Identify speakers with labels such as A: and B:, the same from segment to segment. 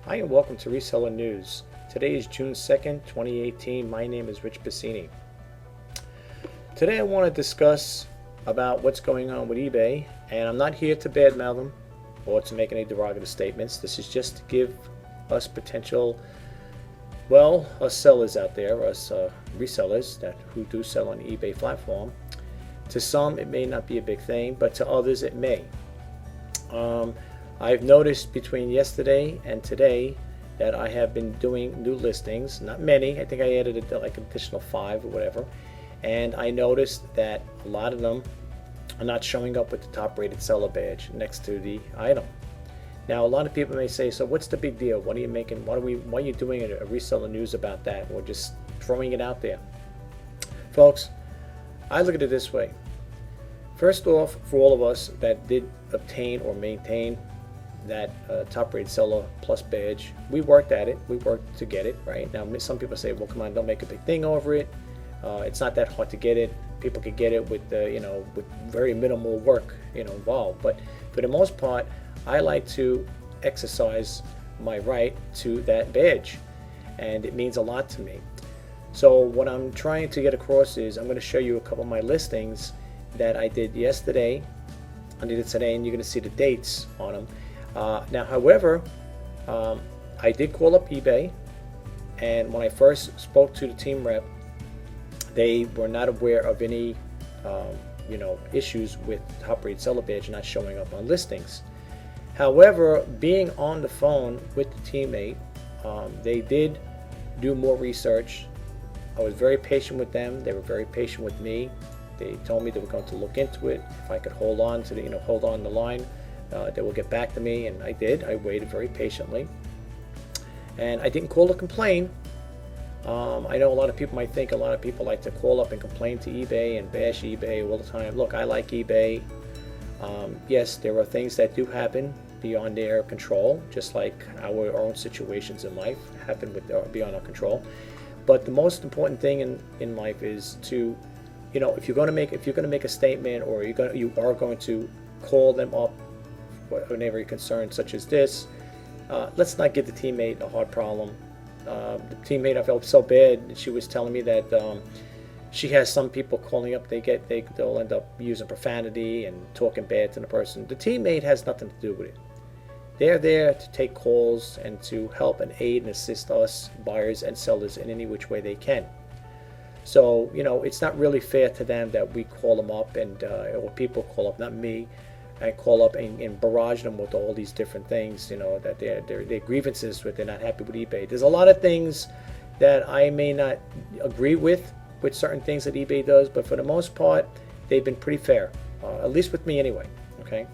A: Hi and welcome to Reseller News. Today is June 2nd, 2018. My name is Rjpasini. Today I want to discuss about what's going on with eBay, and I'm not here to badmouth them or to make any derogative statements. This is just to give us potential, us sellers out there, us resellers who do sell on the eBay platform. To some it may not be a big thing, but to others it may. I've noticed between yesterday and today that I have been doing new listings. Not many. I think I added like an additional 5 or whatever. And I noticed that a lot of them are not showing up with the top rated seller badge next to the item. Now a lot of people may say, so what's the big deal? What are you making? Why are you doing a reseller news about that? Or just throwing it out there? Folks, I look at it this way. First off, for all of us that did obtain or maintain that top rated seller plus badge, we worked at it, we worked to get it, right? Now some people say, well, come on, don't make a big thing over it. It's not that hard to get it. People could get it with with very minimal work involved. But for the most part, I like to exercise my right to that badge, and it means a lot to me. So what I'm trying to get across is I'm going to show you a couple of my listings that I did yesterday, I did it today, and you're going to see the dates on them. Now, however, I did call up eBay, and when I first spoke to the team rep, they were not aware of any issues with top rated seller badge not showing up on listings. However, being on the phone with the teammate, they did do more research. I was very patient with them. They were very patient with me. They told me they were going to look into it. If I could hold on to hold on the line, they will get back to me, and I did. I waited very patiently, and I didn't call to complain. I know a lot of people might think a lot of people like to call up and complain to eBay and bash eBay all the time. Look, I like eBay. Yes, there are things that do happen beyond their control, just like our own situations in life happen beyond our control. But the most important thing in life is to, if you're going to make a statement, or you are going to call them up whenever you're concerned, such as this, let's not give the teammate a hard problem. The teammate, I felt so bad. She was telling me that she has some people calling up. They'll end up using profanity and talking bad to the person. The teammate has nothing to do with it. They're there to take calls and to help and aid and assist us buyers and sellers in any which way they can. So it's not really fair to them that we call them up or people call up, not me, and call up and barrage them with all these different things, that their grievances with, they're not happy with eBay. There's a lot of things that I may not agree with certain things that eBay does, but for the most part, they've been pretty fair, at least with me anyway, okay?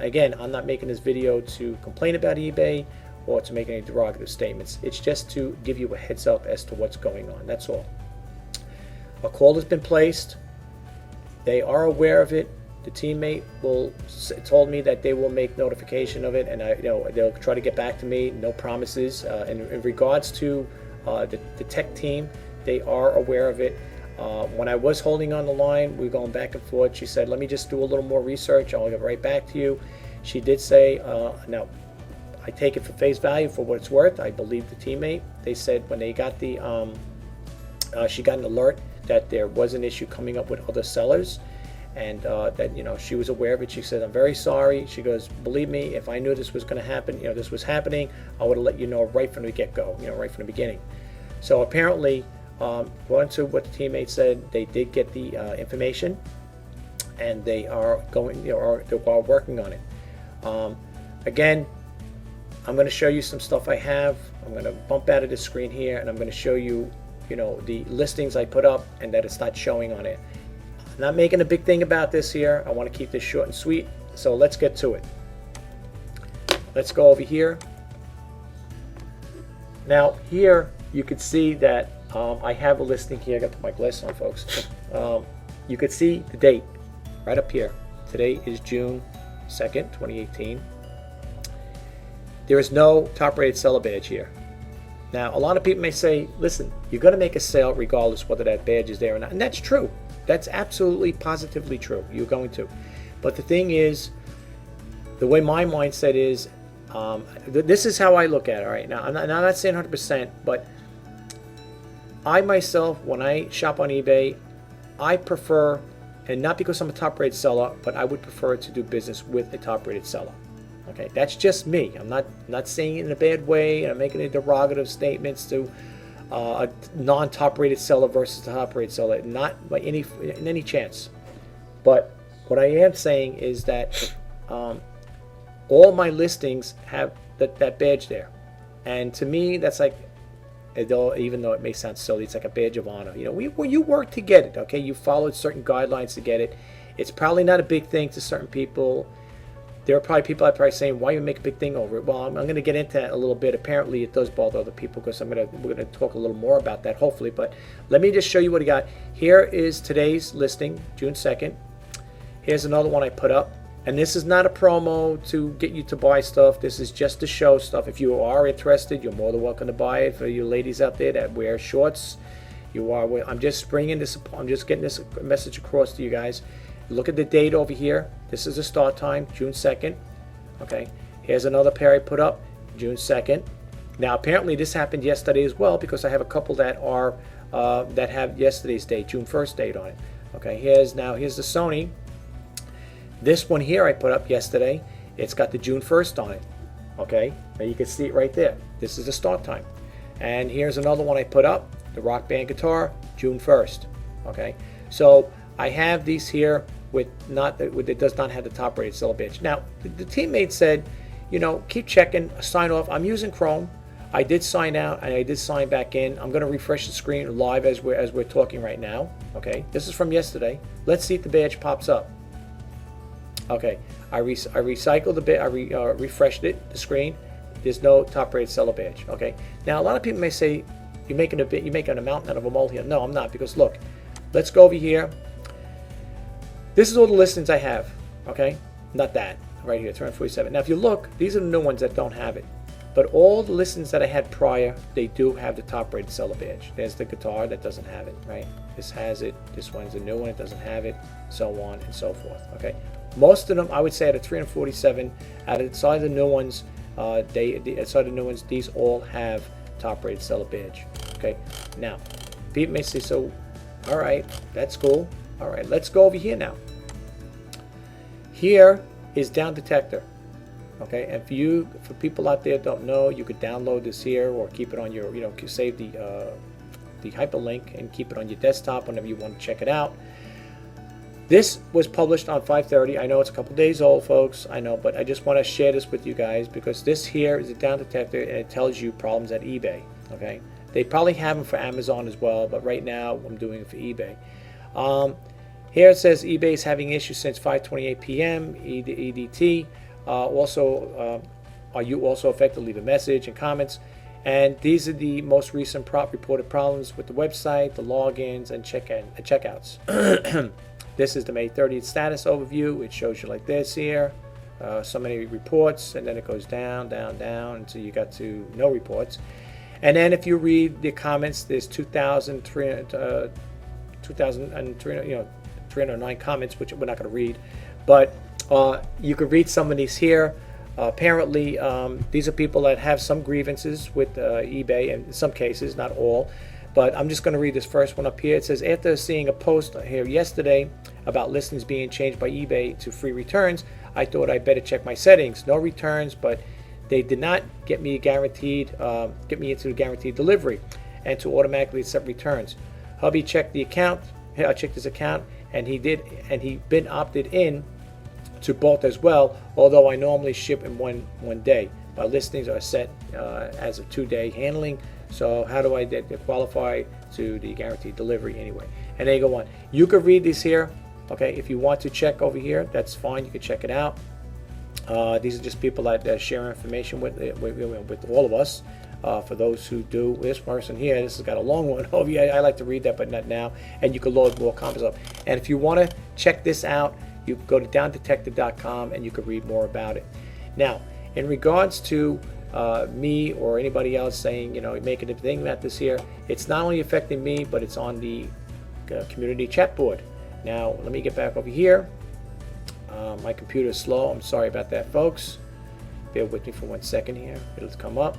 A: Again, I'm not making this video to complain about eBay or to make any derogative statements. It's just to give you a heads up as to what's going on, that's all. A call has been placed. They are aware of it. The teammate told me that they will make notification of it, and they'll try to get back to me. No promises. In regards to the tech team, they are aware of it. When I was holding on the line, we were going back and forth. She said, "Let me just do a little more research. I'll get right back to you." She did say, "Now, I take it for face value for what it's worth. I believe the teammate." They said when they got she got an alert that there was an issue coming up with other sellers, and that she was aware of it. She said, "I'm very sorry." She goes, "Believe me, if I knew this was going to happen, this was happening, I would have let you know right from the get-go, right from the beginning." So apparently, according to what the teammate said, they did get the information, and they are going, they are working on it. Again, I'm going to show you some stuff I have. I'm going to bump out of the screen here, and I'm going to show you, the listings I put up and that it's not showing on it. I'm not making a big thing about this here. I want to keep this short and sweet. So let's get to it. Let's go over here. Now here you can see that I have a listing here. I got to put my glasses on, folks. You can see the date right up here. Today is June 2nd, 2018. There is no top rated seller badge here. Now, a lot of people may say, listen, you're going to make a sale regardless whether that badge is there or not. And that's true. That's absolutely, positively true. You're going to. But the thing is, the way my mindset is, This is how I look at it. All right, now I'm not saying 100%, but I myself, when I shop on eBay, I prefer, and not because I'm a top-rated seller, but I would prefer to do business with a top-rated seller. Okay, that's just me. I'm not saying it in a bad way, and I'm making any derogative statements to a non-top-rated seller versus a top-rated seller, not by any chance. But what I am saying is that all my listings have that badge there, and to me, that's like, even though it may sound silly, it's like a badge of honor. You know, you work to get it. Okay, you followed certain guidelines to get it. It's probably not a big thing to certain people. There are probably people that are saying, why you make a big thing over it? Well, I'm going to get into that a little bit. Apparently, it does bother other people because we're going to talk a little more about that, hopefully. But let me just show you what I got. Here is today's listing, June 2nd. Here's another one I put up. And this is not a promo to get you to buy stuff. This is just to show stuff. If you are interested, you're more than welcome to buy it. For you ladies out there that wear shorts, I'm just bringing this. I'm just getting this message across to you guys. Look at the date over here. This is the start time, June 2nd. Okay. Here's another pair I put up, June 2nd. Now, apparently, this happened yesterday as well because I have a couple that are that have yesterday's date, June 1st date on it. Okay. Here's the Sony. This one here I put up yesterday. It's got the June 1st on it. Okay, now you can see it right there. This is the start time. And here's another one I put up, the Rock Band guitar, June 1st. Okay, so I have these here it does not have the top rated seller badge. Now, the teammate said, you know, keep checking, sign off. I'm using Chrome. I did sign out and I did sign back in. I'm going to refresh the screen live as we're talking right now. Okay, this is from yesterday. Let's see if the badge pops up. Okay, I recycled the bit. I refreshed it, the screen. There's no top-rated seller badge. Okay, now a lot of people may say you're making a mountain out of a molehill. No, I'm not, because look, let's go over here. This is all the listings I have. Okay, not that right here, 347. Now, if you look, these are the new ones that don't have it. But all the listings that I had prior, they do have the top-rated seller badge. There's the guitar that doesn't have it, right? This has it. This one's a new one. It doesn't have it, so on and so forth. Okay. Most of them, I would say, out of 347, out of the new ones, these all have top-rated seller badge. Okay. Now, people may say, so, all right, that's cool. All right, let's go over here now. Here is Down Detector. Okay, and for people out there that don't know, you could download this here or keep it on your, save the hyperlink and keep it on your desktop whenever you want to check it out. This was published on 5/30. I know it's a couple days old, folks. I know, but I just want to share this with you guys because this here is a Down Detector and it tells you problems at eBay. Okay, they probably have them for Amazon as well, but right now I'm doing it for eBay. Here it says eBay is having issues since 5:28 p.m. EDT. Are you also affected? Leave a message and comments. And these are the most recent reported problems with the website, the logins, and checkouts. This is the May 30th status overview. It shows you like this here. So many reports, and then it goes down, down, down until you got to no reports. And then if you read the comments, there's 309 comments, which we're not going to read. But you could read some of these here. Apparently, these are people that have some grievances with eBay, and in some cases, not all. But I'm just going to read this first one up here. It says, after seeing a post here yesterday about listings being changed by eBay to free returns, I thought I'd better check my settings. No returns, but they did not get me into the guaranteed delivery and to automatically accept returns. Hubby checked the account. I checked his account, and he'd been opted in to both as well, although I normally ship in one day. My listings are set as a 2-day handling, so how do I qualify to the guaranteed delivery anyway? And they go on. You could read these here, okay? If you want to check over here, that's fine. You can check it out. These are just people that share information with all of us. For those who do, this person here, this has got a long one over here. I like to read that, but not now. And you can load more comments up. And if you want to check this out, you go to downdetector.com and you can read more about it. Now, in regards to me or anybody else saying, making a thing about this here, it's not only affecting me, but it's on the community chat board. Now, let me get back over here. My computer is slow. I'm sorry about that, folks. Bear with me for 1 second here. It'll come up.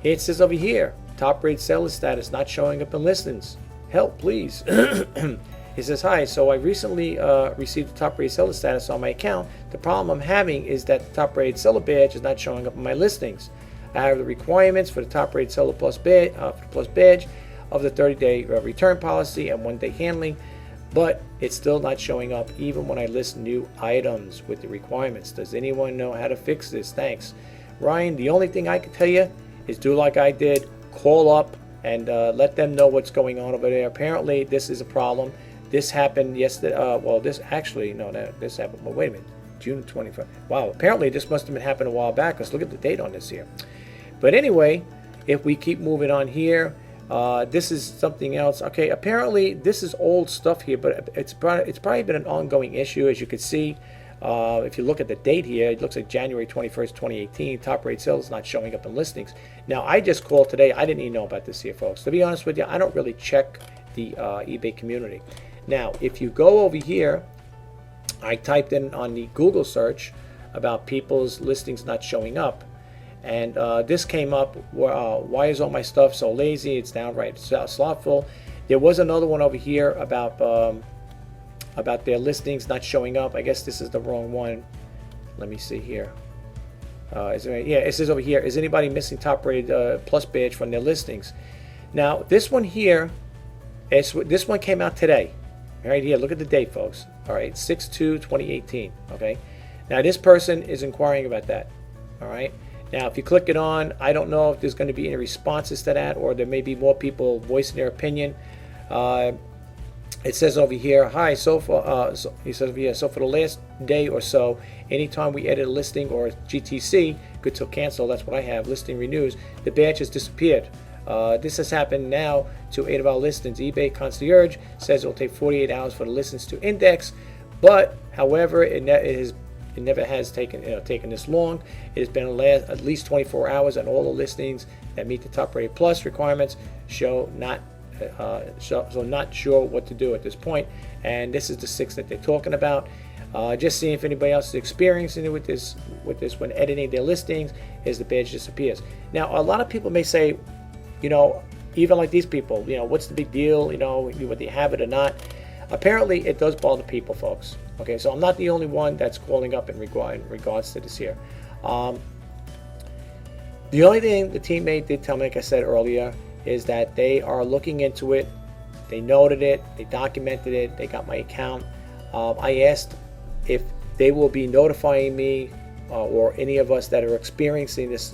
A: Here it says over here, top rated seller status not showing up in listings. Help, please. It says, hi, so I recently received the top rated seller status on my account. The problem I'm having is that the top rated seller badge is not showing up in my listings. I have the requirements for the top rated seller plus badge, of the 30-day return policy and 1-day handling, but it's still not showing up even when I list new items with the requirements. Does anyone know how to fix this? Thanks. Ryan, the only thing I can tell you is do like I did, call up and let them know what's going on over there. Apparently this is a problem. This happened yesterday. This happened, well, wait a minute, June 25th. Wow, apparently this must have been happened a while back, because look at the date on this here. But anyway, if we keep moving on here, this is something else. Okay, apparently this is old stuff here, but it's probably been an ongoing issue. As you can see, if you look at the date here, it looks like January 21st, 2018, top rate sales not showing up in listings. Now, I just called today. I didn't even know about this here, folks. To be honest with you, I don't really check the eBay community. Now, if you go over here, I typed in on the Google search about people's listings not showing up. And this came up, why is all my stuff so lazy? It's downright slothful. There was another one over here about their listings not showing up. I guess this is the wrong one. Let me see here. It says over here, is anybody missing top rated plus badge from their listings? Now, this one here, this one came out today. Right here, look at the date, folks. All right, 6/2/2018. Okay. Now, this person is inquiring about that. All right. Now, if you click it on, I don't know if there's going to be any responses to that, or there may be more people voicing their opinion. It says over here, hi, he says over here, so for the last day or so, anytime we edit a listing or a GTC, good till cancel, that's what I have, listing renews, the badge has disappeared. This has happened now to 8 of our listings. eBay Concierge says it will take 48 hours for the listings to index, but however, it never has taken this long. It has been at least 24 hours, and all the listings that meet the top rated plus requirements show not sure what to do at this point. And this is the 6 that they're talking about. Just seeing if anybody else is experiencing it with this when editing their listings, is the badge disappears. Now, a lot of people may say, even like these people, what's the big deal? Whether they have it or not. Apparently, it does bother people, folks. Okay, so I'm not the only one that's calling up in regards to this here. The only thing the teammate did tell me, like I said earlier, is that they are looking into it. They noted it. They documented it. They got my account. I asked if they will be notifying me or any of us that are experiencing this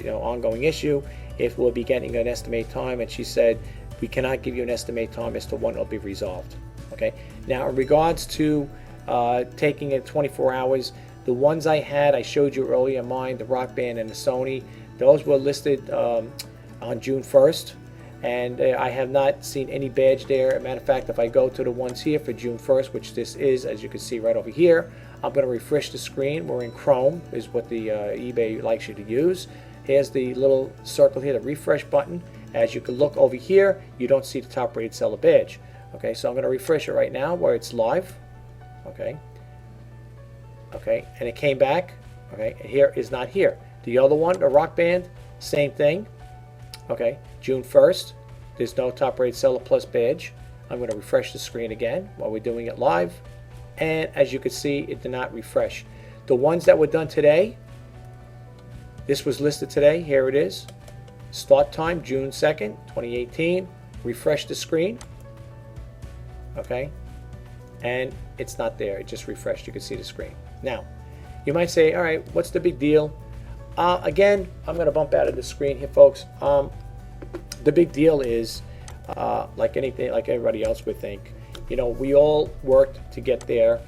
A: ongoing issue, if we'll be getting an estimate time, and she said we cannot give you an estimate time as to when it'll be resolved. Okay. Now, in regards to taking it 24 hours, the ones I showed you earlier, mine, the Rock Band and the Sony, those were listed on June 1st, and I have not seen any badge there. As a matter of fact, if I go to the ones here for June 1st, which this is, as you can see right over here, I'm going to refresh the screen. We're in Chrome, is what the eBay likes you to use. Here's the little circle here, the refresh button. As you can look over here, you don't see the top rated seller badge. Okay, so I'm going to refresh it right now where it's live. Okay, and it came back. Okay, and here is not here. The other one, the Rock Band, same thing. Okay, June 1st, there's no top rated seller plus badge. I'm going to refresh the screen again while we're doing it live, and as you can see, it did not refresh. The ones that were done today, this was listed today. Here it is. Start time June 2nd, 2018. Refresh the screen. Okay, and it's not there. It just refreshed. You can see the screen. Now, you might say, all right, what's the big deal? Again, I'm going to bump out of the screen here, folks. The big deal is, like anything, like everybody else would think, we all worked to get there.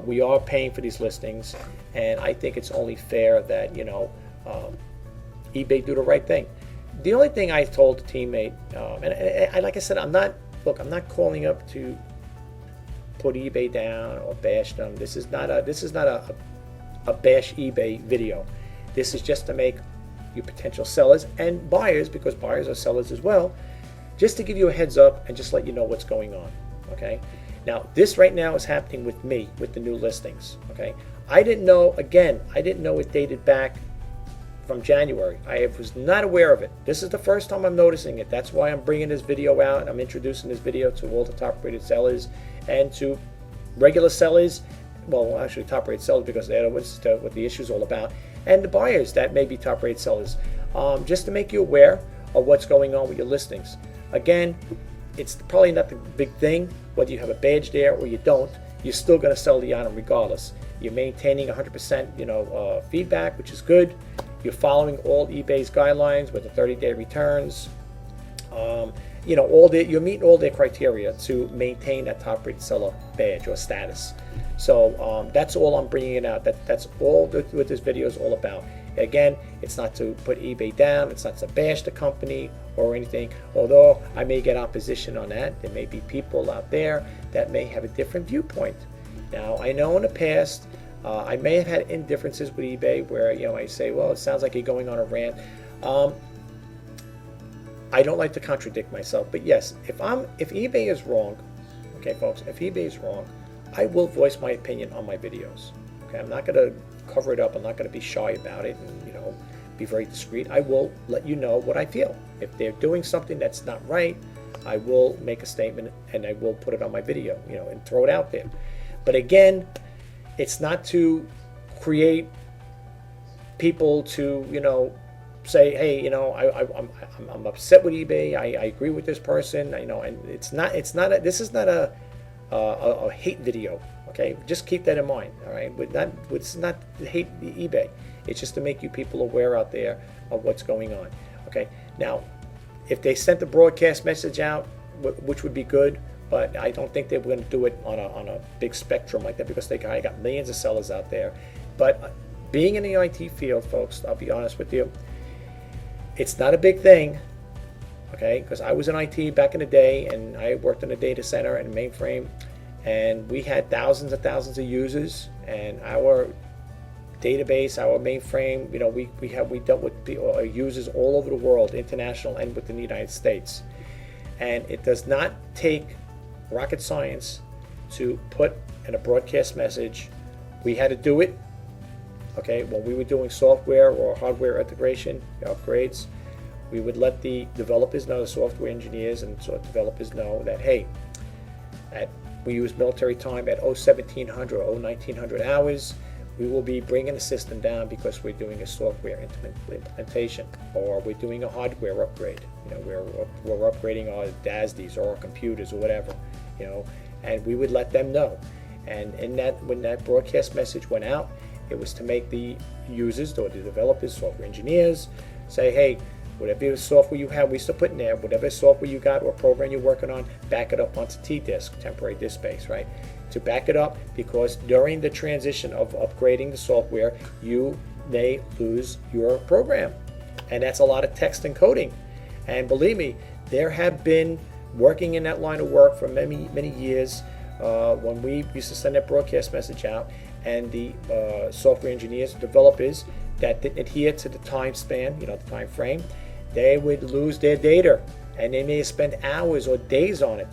A: We are paying for these listings, and I think it's only fair that eBay do the right thing. The only thing I told the teammate, and like I said, I'm not calling up to put eBay down or bash them. This is not a bash eBay video. This is just to make you potential sellers and buyers, because buyers are sellers as well, just to give you a heads up and just let you know what's going on. Okay. Now, this right now is happening with me with the new listings. Okay. I didn't know it dated back from January. I was not aware of it. This is the first time I'm noticing it. That's why I'm bringing this video out. I'm introducing this video to all the top-rated sellers and to regular sellers. Well, actually top-rated sellers, because they're what the issue is all about, and the buyers that may be top-rated sellers, just to make you aware of what's going on with your listings. Again, it's probably not the big thing, whether you have a badge there or you don't. You're still going to sell the item regardless. You're maintaining 100% feedback, which is good. You're following all eBay's guidelines with the 30-day returns. You're meeting all their criteria to maintain that top-rated seller badge or status. So that's all I'm bringing it out. That's all what this video is all about. Again, it's not to put eBay down. It's not to bash the company or anything. Although I may get opposition on that. There may be people out there that may have a different viewpoint. Now, I know in the past, I may have had indifferences with eBay where, I say, well, it sounds like you're going on a rant. I don't like to contradict myself, but yes, if eBay is wrong, okay, folks, if eBay is wrong, I will voice my opinion on my videos. Okay, I'm not going to cover it up. I'm not going to be shy about it and, be very discreet. I will let you know what I feel. If they're doing something that's not right, I will make a statement and I will put it on my video, and throw it out there. But again, it's not to create people to, say, hey, I'm upset with eBay. I agree with this person. And this is not a hate video. Okay, just keep that in mind. All right, it's not to hate the eBay. It's just to make you people aware out there of what's going on. Okay, now, if they sent the broadcast message out, which would be good, but I don't think they're going to do it on a big spectrum like that, because they got millions of sellers out there. But being in the IT field, folks, I'll be honest with you, it's not a big thing, okay? Because I was in IT back in the day, and I worked in a data center and a mainframe, and we had thousands and thousands of users, and our database, our mainframe, we dealt with users all over the world, international and within the United States. And it does not take rocket science to put in a broadcast message. We had to do it, okay, when we were doing software or hardware integration upgrades. We would let the developers know, the software engineers and developers know that, hey, we use military time at 1700 or 1900 hours. We will be bringing the system down because we're doing a software implementation, or we're doing a hardware upgrade. We're upgrading our DASDs or our computers or whatever, and we would let them know. And when that broadcast message went out, it was to make the users, or the developers, software engineers, say, hey, whatever software you have, we still put in there, whatever software you got or program you're working on, back it up onto T-disk, temporary disk space, right? To back it up, because during the transition of upgrading the software, you may lose your program. And that's a lot of text and coding. And believe me, there have been, working in that line of work for many, many years, when we used to send that broadcast message out, and the software engineers, developers that didn't adhere to the time span, the time frame, they would lose their data, and they may spend hours or days on it,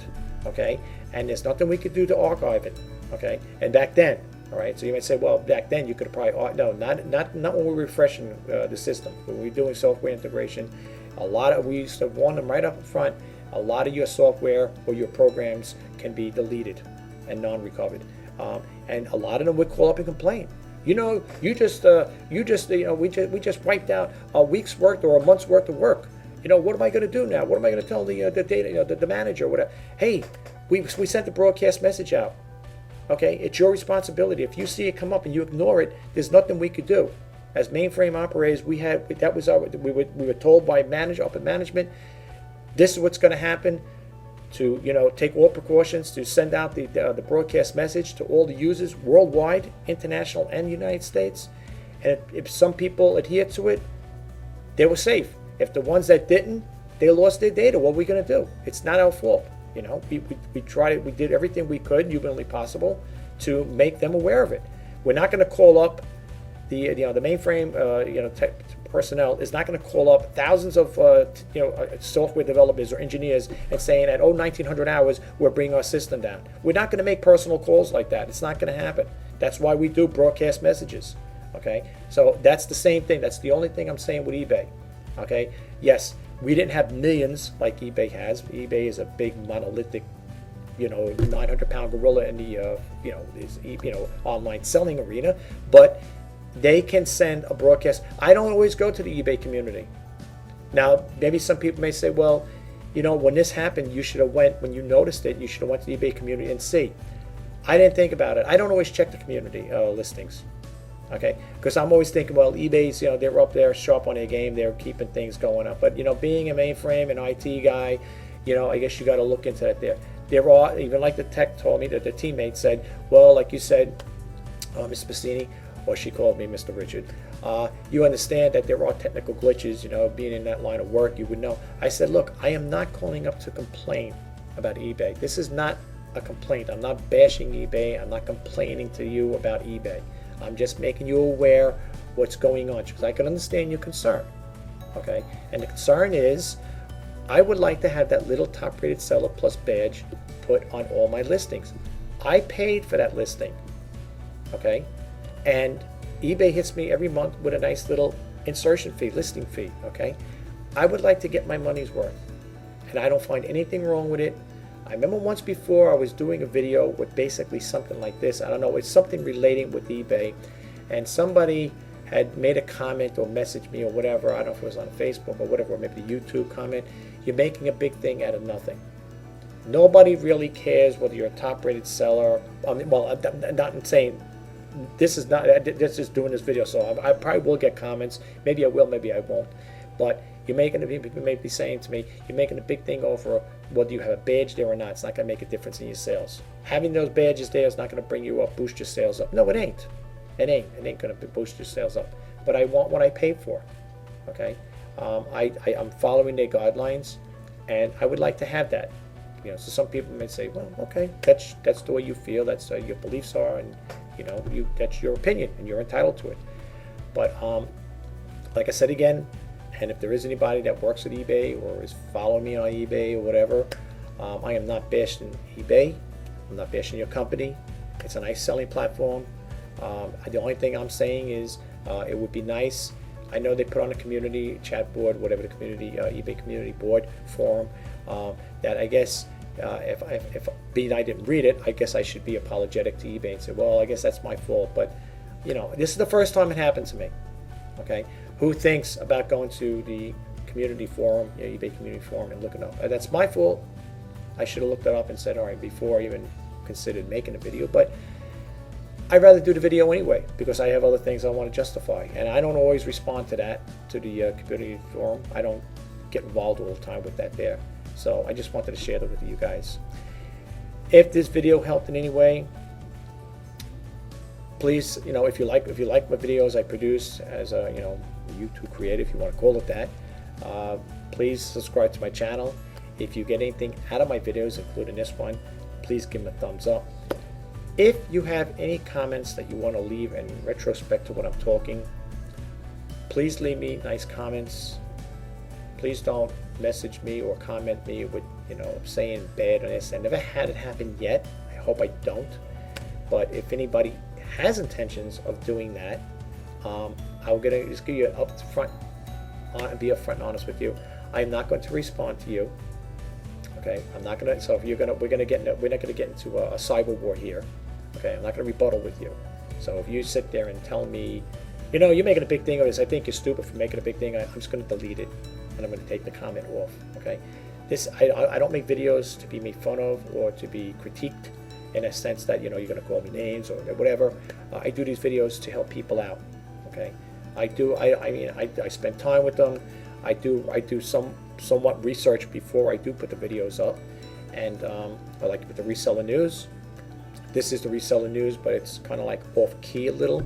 A: okay? And there's nothing we could do to archive it, okay? And back then, all right, so you might say, well, back then you could probably, no, not when we were refreshing the system. When we were doing software integration, we used to warn them right up front, a lot of your software or your programs can be deleted and non-recovered. And a lot of them would call up and complain. We just wiped out a week's worth or a month's worth of work. What am I going to do now? What am I going to tell the data, the manager, whatever? Hey, we sent the broadcast message out. Okay, it's your responsibility. If you see it come up and you ignore it, there's nothing we could do. As mainframe operators, we were told by upper management, this is what's going to happen. To take all precautions to send out the broadcast message to all the users worldwide, international and United States. And if some people adhere to it, they were safe. If the ones that didn't, they lost their data. What are we going to do? It's not our fault. We tried. We did everything we could, humanly possible, to make them aware of it. We're not going to call up the mainframe personnel is not going to call up thousands of software developers or engineers and saying at 1900 hours we're bringing our system down. We're not going to make personal calls like that. It's not going to happen. That's why we do broadcast messages. Okay, so that's the same thing. That's the only thing I'm saying with eBay. Okay, yes, we didn't have millions like eBay has. eBay is a big monolithic, 900-pound gorilla in the online selling arena, but they can send a broadcast. I don't always go to the eBay community. Now, maybe some people may say, well, when this happened, you should have when you noticed it, you should have went to the eBay community and see. I didn't think about it. I don't always check the community listings. Okay, because I'm always thinking, well, eBay's, they're up there sharp on their game, they're keeping things going up. But being a mainframe and IT guy, I guess you got to look into that. There are, even like the tech told me, that the teammate said, well, like you said, Mr. Passini, or she called me Mr. Richard, you understand that there are technical glitches, being in that line of work, you would know. I said, look, I am not calling up to complain about eBay. This is not a complaint. I'm not bashing eBay. I'm not complaining to you about eBay. I'm just making you aware what's going on, because I can understand your concern. Okay, and the concern is, I would like to have that little top rated seller plus badge put on all my listings. I paid for that listing. Okay, and eBay hits me every month with a nice little insertion fee, listing fee. Okay, I would like to get my money's worth, and I don't find anything wrong with it. I remember once before I was doing a video with basically something like this. I don't know, it's something relating with eBay, and somebody had made a comment or messaged me or whatever. I don't know if it was on Facebook or whatever, or maybe the YouTube comment. You're making a big thing out of nothing. Nobody really cares whether you're a top-rated seller. Well, I'm not saying this is not. This is doing this video, so I probably will get comments. Maybe I will, maybe I won't. But you may be saying to me, you're making a big thing over whether you have a badge there or not. It's not going to make a difference in your sales. Having those badges there is not going to bring you up, boost your sales up. No, it ain't. It ain't going to boost your sales up. But I want what I paid for. Okay, I'm following their guidelines, and I would like to have that. So some people may say, well, okay, that's the way you feel. That's your beliefs are, and that's your opinion, and you're entitled to it. But like I said again. And if there is anybody that works at eBay or is following me on eBay or whatever, I am not bashing eBay. I'm not bashing your company. It's a nice selling platform. The only thing I'm saying is it would be nice. I know they put on a community chat board, whatever the community, eBay community board forum, that I guess if being I didn't read it, I guess I should be apologetic to eBay and say, well, I guess that's my fault. But this is the first time it happened to me. Okay. Who thinks about going to the community forum, eBay community forum, and looking up? That's my fault. I should have looked that up and said, all right, before I even considered making a video. But I'd rather do the video anyway, because I have other things I want to justify. And I don't always respond to that, to the community forum. I don't get involved all the time with that there. So I just wanted to share that with you guys. If this video helped in any way, please, if you like my videos I produce as a, YouTube creator, if you want to call it that, please subscribe to my channel. If you get anything out of my videos, including this one, please give them a thumbs up. If you have any comments that you want to leave in retrospect to what I'm talking, please leave me nice comments. Please don't message me or comment me with, saying bad on this. I never had it happen yet. I hope I don't. But if anybody has intentions of doing that, I'm going to just give you an upfront and be upfront and honest with you. I'm not going to respond to you. Okay, I'm not going to. So if we're not going to get into a cyber war here. Okay, I'm not going to rebuttal with you. So if you sit there and tell me, you're making a big thing of this, I think you're stupid for making a big thing, I'm just going to delete it, and I'm going to take the comment off. Okay, I don't make videos to be made fun of or to be critiqued in a sense that you're going to call me names or whatever. I do these videos to help people out. Okay, I spend time with them. I do somewhat research before I do put the videos up, and I like to put the reseller news. This is the reseller news, but it's kind of like off key a little.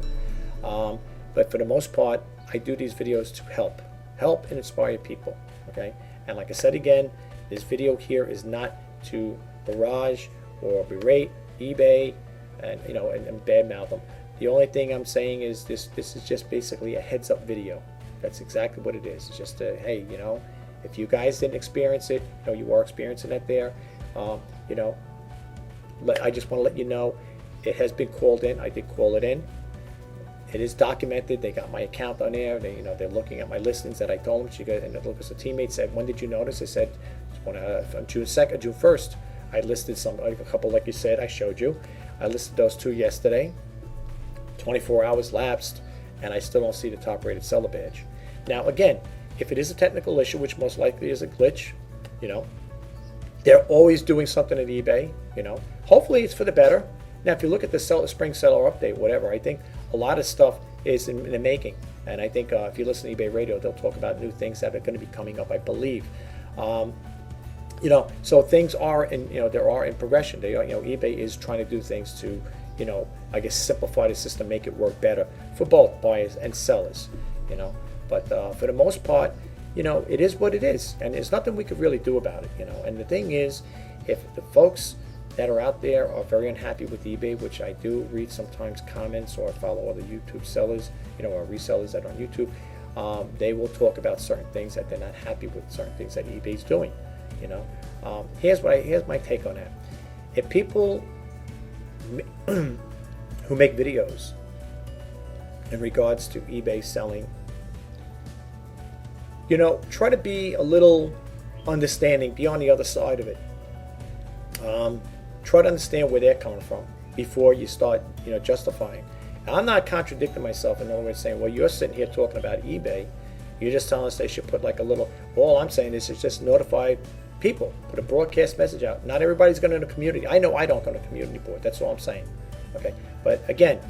A: But for the most part, I do these videos to help and inspire people. Okay, and like I said again, this video here is not to barrage or berate eBay and and badmouth them. The only thing I'm saying is this is just basically a heads up video. That's exactly what it is. It's just a, hey, if you guys didn't experience it, you are experiencing it there. I just want to let you know it has been called in. I did call it in. It is documented. They got my account on there. They're looking at my listings that I told them. And Lucas, a teammate said, "When did you notice?" I said, on June 2nd, June 1st. I listed a couple, like you said, I showed you. I listed those 2 yesterday. 24 hours lapsed, and I still don't see the top-rated seller badge. Now, again, if it is a technical issue, which most likely is a glitch, they're always doing something at eBay. Hopefully it's for the better. Now, if you look at the spring seller update, whatever, I think a lot of stuff is in the making. And I think if you listen to eBay Radio, they'll talk about new things that are going to be coming up, I believe. So things are in progression. eBay is trying to do things to, I guess, simplify the system, make it work better for both buyers and sellers. But for the most part, it is what it is, and there's nothing we could really do about it. And the thing is, if the folks that are out there are very unhappy with eBay, which I do read sometimes comments, or follow other YouTube sellers, or resellers that are on YouTube, they will talk about certain things that they're not happy with, certain things that eBay's doing. Here's my take on that. If people who make videos in regards to eBay selling, try to be a little understanding, be on the other side of it. Try to understand where they're coming from before you start, justifying. Now, I'm not contradicting myself, in other words, saying, well, you're sitting here talking about eBay. You're just telling us they should put like a little, all I'm saying is just notify people, put a broadcast message out. Not everybody's going to the community. I know I don't go to the community board. That's all I'm saying. Okay. But again,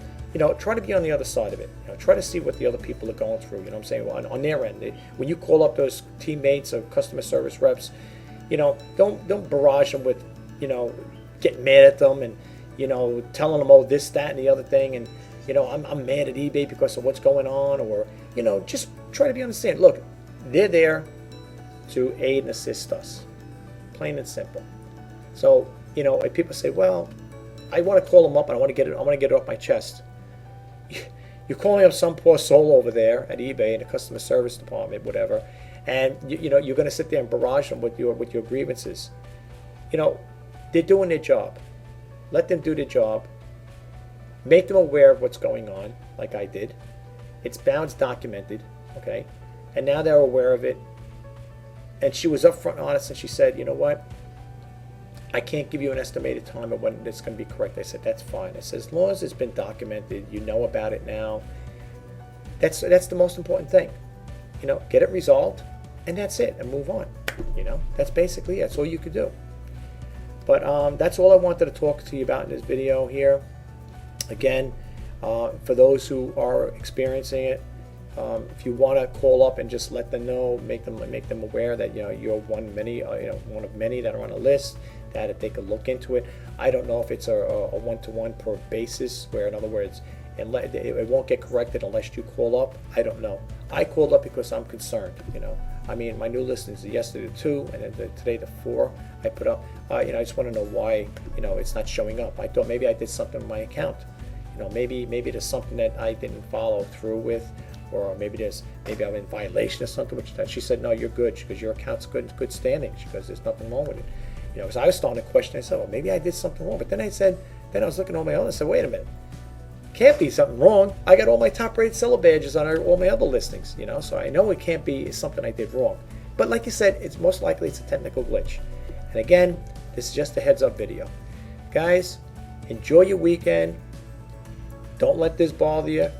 A: try to be on the other side of it. Try to see what the other people are going through. I'm saying, well, on their end, when you call up those teammates or customer service reps, don't barrage them with, getting mad at them and, telling them, oh, this, that, and the other thing, and I'm mad at eBay because of what's going on, or just try to be understanding. Look, they're there to aid and assist us, plain and simple. So if people say, well, I want to call them up and I want to get it off my chest. You're calling up some poor soul over there at eBay in the customer service department, whatever, and you're going to sit there and barrage them with your grievances. They're doing their job. Let them do their job. Make them aware of what's going on, like I did. It's documented, okay? And now they're aware of it. And she was upfront and honest, and she said, you know what? I can't give you an estimated time of when it's going to be correct. I said, that's fine. I said, as long as it's been documented, you know about it now. That's the most important thing. Get it resolved, and that's it, and move on. That's basically it. That's all you could do. But that's all I wanted to talk to you about in this video here. Again, for those who are experiencing it, if you want to call up and just let them know, make them aware that you're one of many that are on a list, that if they could look into it. I don't know if it's a one-to-one per basis, where in other words, it won't get corrected unless you call up. I don't know. I called up because I'm concerned. I mean, my new listings yesterday the 2, and then today the 4 I put up. I just want to know why it's not showing up. I thought maybe I did something with my account. Maybe there's something that I didn't follow through with, or maybe I'm in violation of something. Which she said, no, you're good, because your account's good standing. She goes, there's nothing wrong with it. Because I was starting to question. I said, well, maybe I did something wrong. But then I was looking at all my own. I said, wait a minute. Can't be something wrong. I got all my top-rated seller badges on all my other listings, so I know it can't be something I did wrong. But like you said, it's most likely it's a technical glitch. And again, this is just a heads-up video. Guys, enjoy your weekend. Don't let this bother you.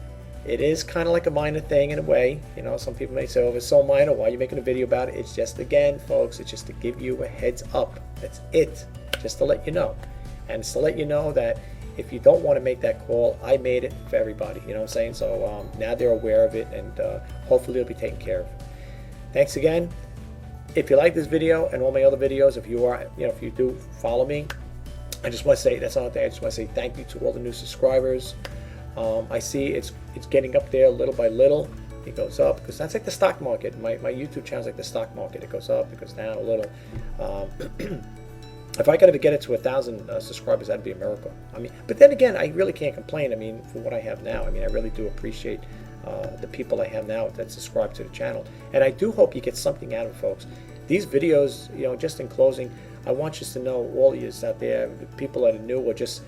A: It is kind of like a minor thing in a way. Some people may say, oh, it's so minor, why are you making a video about it? It's just, again, folks, it's just to give you a heads up. That's it. Just to let you know. And it's to let you know that if you don't want to make that call, I made it for everybody. You know what I'm saying? So now they're aware of it, and hopefully it'll be taken care of. Thanks again. If you like this video and all my other videos, if you do follow me, I just want to say, that's all I just want to say thank you to all the new subscribers. I see it's getting up there little by little. It goes up, because that's like the stock market. My YouTube channel is like the stock market. It goes up, it goes down a little. If I could ever get it to 1,000 subscribers, that'd be a miracle. I mean, but then again, I really can't complain. I mean, for what I have now, I mean, I really do appreciate the people I have now that subscribe to the channel, and I do hope you get something out of it, folks. These videos, just in closing, I want you to know, all of you out there, the people that are new or just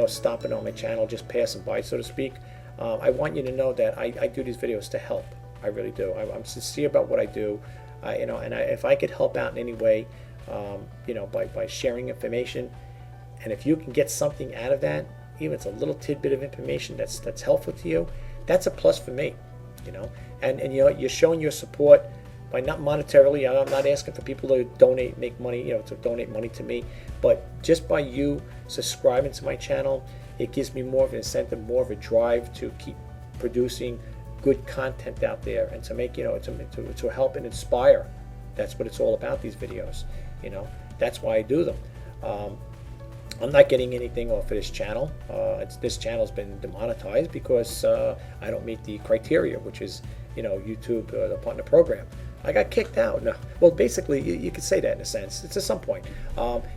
A: stopping on my channel, just passing by, so to speak. I want you to know that I do these videos to help. I really do. I'm sincere about what I do, if I could help out in any way, by sharing information, and if you can get something out of that, even if it's a little tidbit of information that's helpful to you, that's a plus for me, and you're showing your support by not monetarily. I'm not asking for people to donate, make money, to donate money to me, but just by you subscribing to my channel, it gives me more of an incentive, more of a drive to keep producing good content out there, and to make, to help and inspire. That's what it's all about, these videos. That's why I do them. I'm not getting anything off of this channel. This channel's been demonetized because I don't meet the criteria, which is, YouTube, the partner program. I got kicked out. No, well, basically, you could say that in a sense. It's at some point.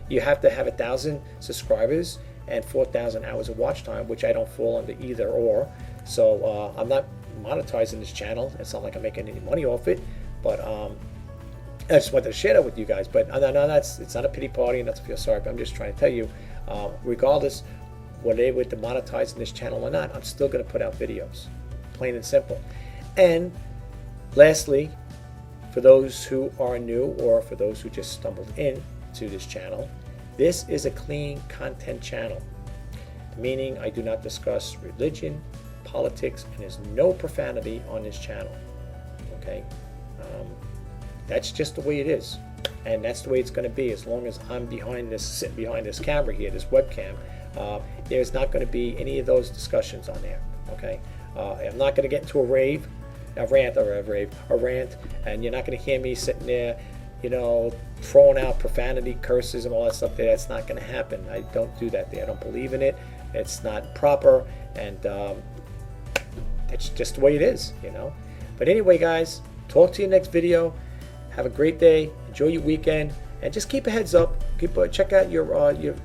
A: You have to have 1,000 subscribers and 4,000 hours of watch time, which I don't fall under either or. So I'm not monetizing this channel. It's not like I'm making any money off it, but I just wanted to share that with you guys. But no, it's not a pity party, and not to feel sorry. But I'm just trying to tell you, regardless whether they were demonetizing this channel or not, I'm still going to put out videos, plain and simple. And lastly, for those who are new, or for those who just stumbled into this channel, this is a clean content channel, meaning I do not discuss religion, politics, and there's no profanity on this channel. Okay, that's just the way it is, and that's the way it's going to be as long as I'm sitting behind this camera here, this webcam. There's not going to be any of those discussions on there. Okay, I'm not going to get into a rant, and you're not going to hear me sitting there, throwing out profanity, curses, and all that stuff there. That's not going to happen. I don't do that there. I don't believe in it. It's not proper, and that's just the way it is, But anyway, guys, talk to you next video. Have a great day. Enjoy your weekend, and just keep a heads up. Check out your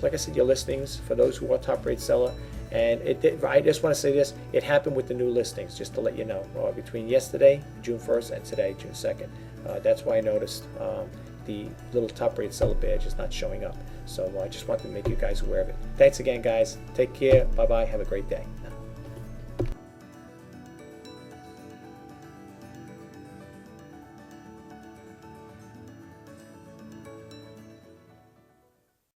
A: like I said, your listings for those who are top rate seller. And I just want to say this: it happened with the new listings, just to let you know. Between yesterday, June 1st, and today, June 2nd. That's why I noticed the little top rate seller badge is not showing up. So I just wanted to make you guys aware of it. Thanks again, guys. Take care. Bye-bye. Have a great day.